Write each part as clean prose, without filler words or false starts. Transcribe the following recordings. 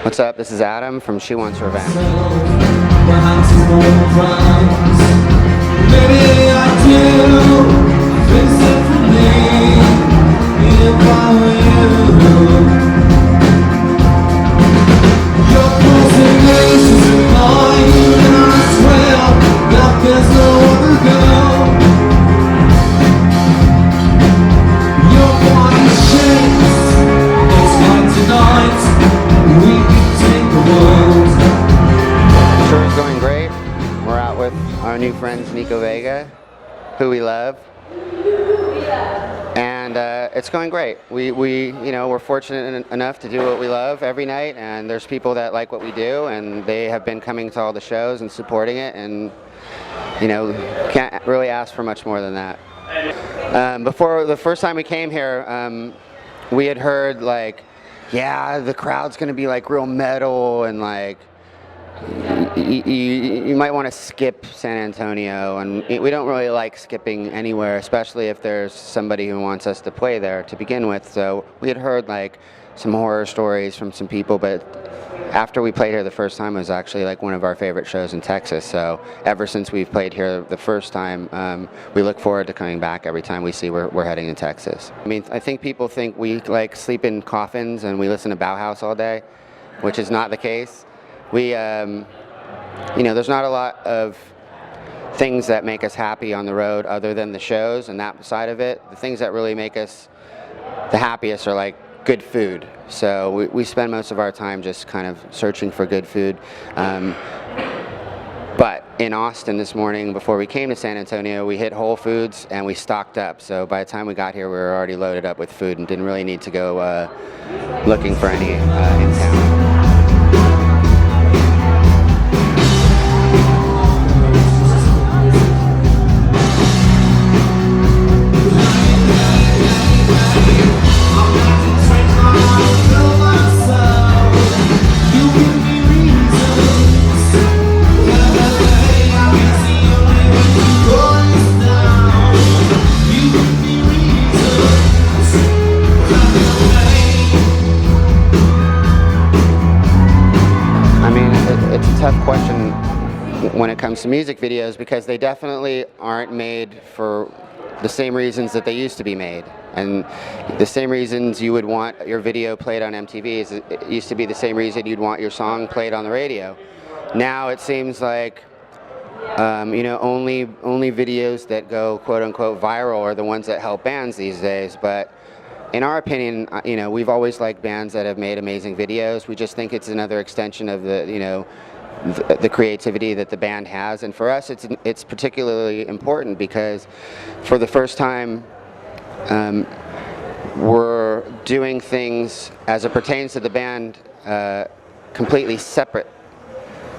What's up? This is Adam from She Wants Revenge. Maybe I do. Fix it for me if I were you. Your constellations are mine, and I swear that there's no other girl. Your body shakes. It's like tonight we could take the world. The show is going great. We're out with our new friends Nico Vega, who we love, and it's going great. We're fortunate enough to do what we love every night, and there's people that like what we do, and they have been coming to all the shows and supporting it, and can't really ask for much more than that. Before the first time we came here, we had heard like, yeah, the crowd's gonna be like real metal and like you might want to skip San Antonio, and we don't really like skipping anywhere, especially if there's somebody who wants us to play there to begin with. So we had heard like some horror stories from some people, but after we played here the first time, it was actually like one of our favorite shows in Texas. So ever since we've played here the first time, we look forward to coming back every time we see we're heading to Texas. I mean, I think people think we like sleep in coffins and we listen to Bauhaus all day, which is not the case. We, there's not a lot of things that make us happy on the road other than the shows and that side of it. The things that really make us the happiest are like good food. So we spend most of our time just kind of searching for good food. But in Austin this morning, before we came to San Antonio, we hit Whole Foods and we stocked up. So by the time we got here, we were already loaded up with food and didn't really need to go looking for any in town. It's a tough question when it comes to music videos because they definitely aren't made for the same reasons that they used to be made. And the same reasons you would want your video played on MTV it used to be the same reason you'd want your song played on the radio. Now it seems like only videos that go quote unquote viral are the ones that help bands these days. But in our opinion, we've always liked bands that have made amazing videos. We just think it's another extension of the creativity that the band has. And for us, it's particularly important because for the first time, we're doing things as it pertains to the band completely separate.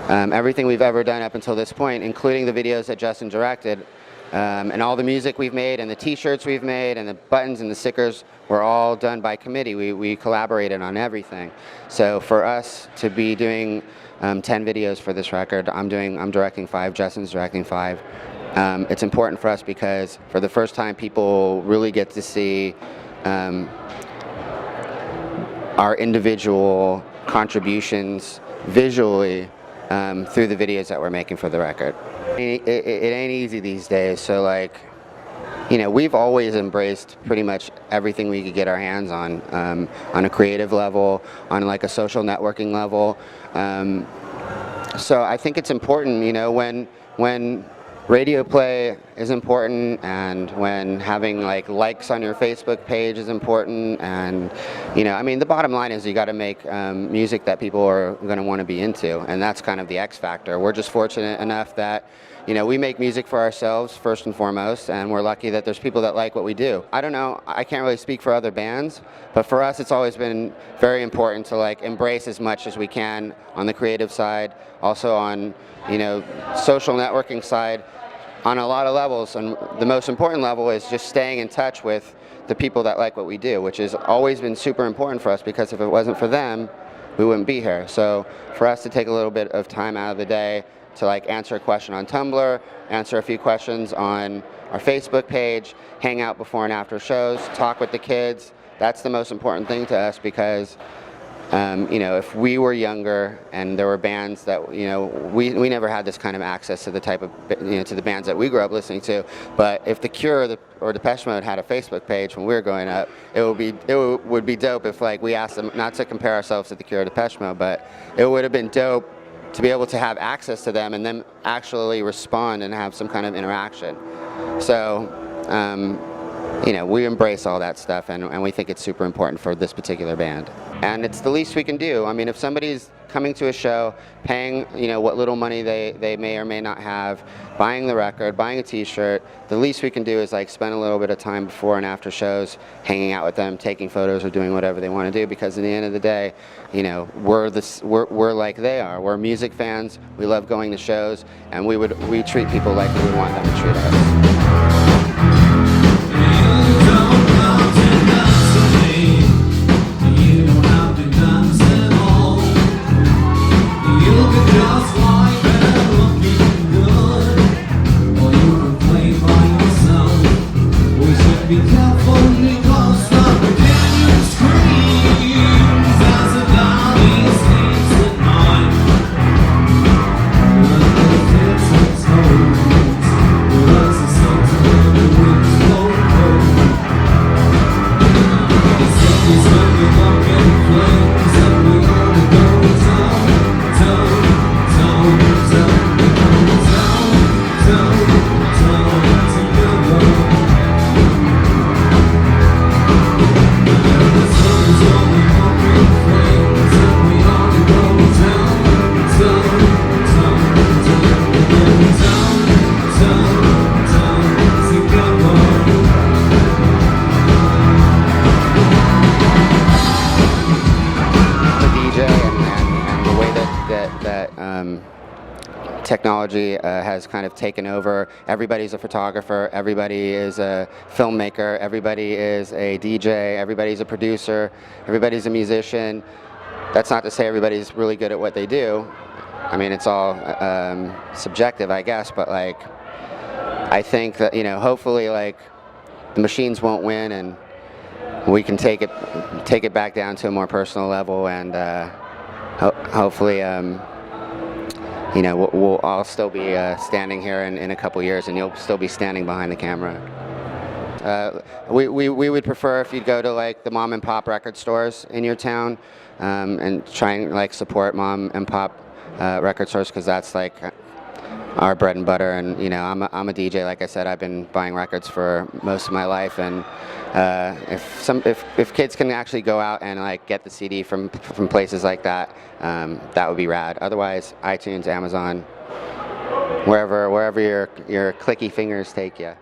Everything we've ever done up until this point, including the videos that Justin directed, and all the music we've made and the t-shirts we've made and the buttons and the stickers were all done by committee. We collaborated on everything. So for us to be doing 10 videos for this record, I'm directing 5, Justin's directing 5. It's important for us because for the first time people really get to see our individual contributions visually through the videos that we're making for the record. It ain't easy these days, so like, we've always embraced pretty much everything we could get our hands on a creative level, on like a social networking level. So I think it's important, when radio play is important, and when having like likes on your Facebook page is important, and the bottom line is you got to make music that people are going to want to be into, and that's kind of the X factor. We're just fortunate enough that we make music for ourselves first and foremost, and we're lucky that there's people that like what we do. I don't know, I can't really speak for other bands, but for us it's always been very important to like embrace as much as we can on the creative side, also on social networking side, on a lot of levels, and the most important level is just staying in touch with the people that like what we do, which has always been super important for us, because if it wasn't for them, we wouldn't be here. So for us to take a little bit of time out of the day to like answer a question on Tumblr, answer a few questions on our Facebook page, hang out before and after shows, talk with the kids, that's the most important thing to us, because you know, if we were younger and there were bands that, you know, we never had this kind of access to the type of, you know, to the bands that we grew up listening to. But if The Cure or Depeche Mode had a Facebook page when we were growing up, it would be dope if, like, we asked them not to compare ourselves to The Cure or Depeche Mode, but it would have been dope to be able to have access to them and then actually respond and have some kind of interaction. So, you know, we embrace all that stuff, and we think it's super important for this particular band. And it's the least we can do. I mean, if somebody's coming to a show, paying, you know, what little money they may or may not have, buying the record, buying a t-shirt, the least we can do is, like, spend a little bit of time before and after shows hanging out with them, taking photos or doing whatever they want to do, because at the end of the day, you know, we're like they are. We're music fans, we love going to shows, and we treat people like we would want them to treat us. Be careful because the Virginia screams as the valley sleeps at night. The kids are told, as the sun's when the winds blow cold. The city's looking up in flames and we gotta go down, down, down, down, down, down, down, together. Technology has kind of taken over. Everybody's a photographer, everybody is a filmmaker, everybody is a DJ, everybody's a producer, everybody's a musician. That's not to say everybody's really good at what they do. I mean, it's all subjective, I guess, but, like, I think that, you know, hopefully, like, the machines won't win and we can take it back down to a more personal level, and hopefully you know, we'll all still be standing here in a couple years, and you'll still be standing behind the camera. We would prefer if you'd go to, like, the mom and pop record stores in your town, and try and, like, support mom and pop record stores, because that's, like, our bread and butter. And, you know, I'm a DJ. Like I said, I've been buying records for most of my life, and if kids can actually go out and, like, get the CD from places like that, that would be rad. Otherwise, iTunes, Amazon, wherever your clicky fingers take you.